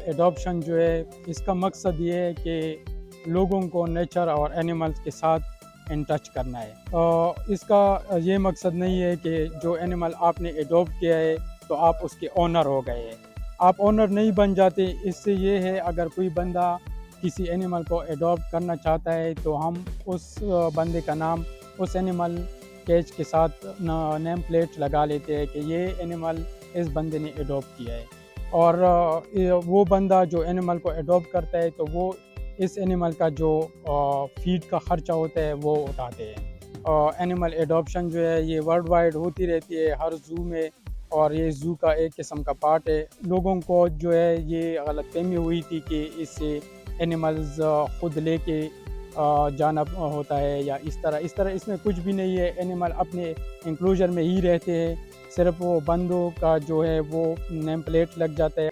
Adoption जो है इसका मकसद ये है कि लोगों को नेचर और एनिमल्स के साथ इन टच करना है। इसका ये मकसद नहीं है कि जो एनिमल आपने एडॉप्ट किया है तो आप उसके ओनर हो गए हैं। आप ओनर नहीं बन जाते। इससे ये है, अगर कोई बंदा किसी एनिमल को एडॉप्ट करना चाहता है तो हम उस बंदे का नाम उस एनिमल केज के साथ नेम प्लेट लगा लेते हैं कि ये एनिमल इस बंदे ने एडॉप्ट किया है। और वो बंदा जो एनिमल को एडॉप्ट करता है तो वो इस एनिमल का जो फीड का ख़र्चा होता है वो उठाते हैं। एनिमल एडॉप्शन जो है ये वर्ल्ड वाइड होती रहती है हर ज़ू में, और ये ज़ू का एक किस्म का पार्ट है। लोगों को जो है ये गलतफ़हमी हुई थी कि इससे एनिमल्स ख़ुद लेके जाना होता है या इस तरह इसमें कुछ भी नहीं है। एनिमल अपने इंक्लोजर में ही रहते हैं, सिर्फ वो बंदों का जो है वो नेम प्लेट लग जाता है।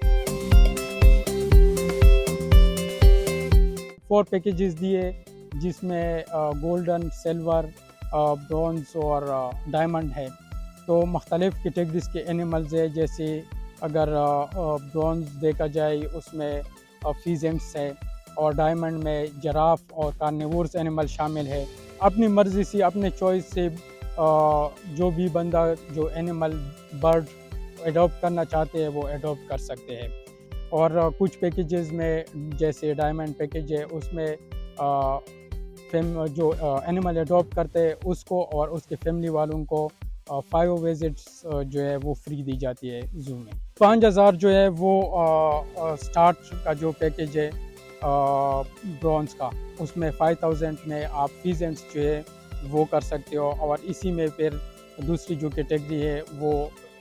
4 पैकेजेस दिए जिसमें गोल्डन, सिल्वर, ब्रॉन्ज और डायमंड है। तो मुख्तलिफ़ कैटेगरीज़ के एनिमल्स है, जैसे अगर ब्रॉन्ज देखा जाए उसमें फीजेंट्स है, और डायमंड में जराफ और कार्निवोरस एनिमल शामिल है। अपनी मर्ज़ी से, अपने चॉइस से जो भी बंदा जो एनिमल बर्ड एडॉप्ट करना चाहते हैं वो एडॉप्ट कर सकते हैं। और कुछ पैकेजेस में जैसे डायमंड पैकेज है उसमें जो एनिमल एडॉप्ट करते हैं उसको और उसके फैमिली वालों को 5 विजिट्स जो है वो फ्री दी जाती है ज़ू में। 5000 जो है वो स्टार्ट का जो पैकेज है ब्रॉन्ज का, उसमें 5000 में आप फीजेंट्स जो है वो कर सकते हो। और इसी में फिर दूसरी जो कैटेगरी है वो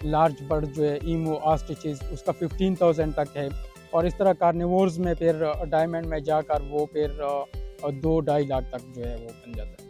लार्ज बर्ड जो है ईमू, ऑस्ट्रिचेस, उसका 15,000 तक है। और इस तरह कार्निवोर्स में फिर डायमंड में जाकर वो फिर 2-2.5 लाख तक जो है वो बन जाता है।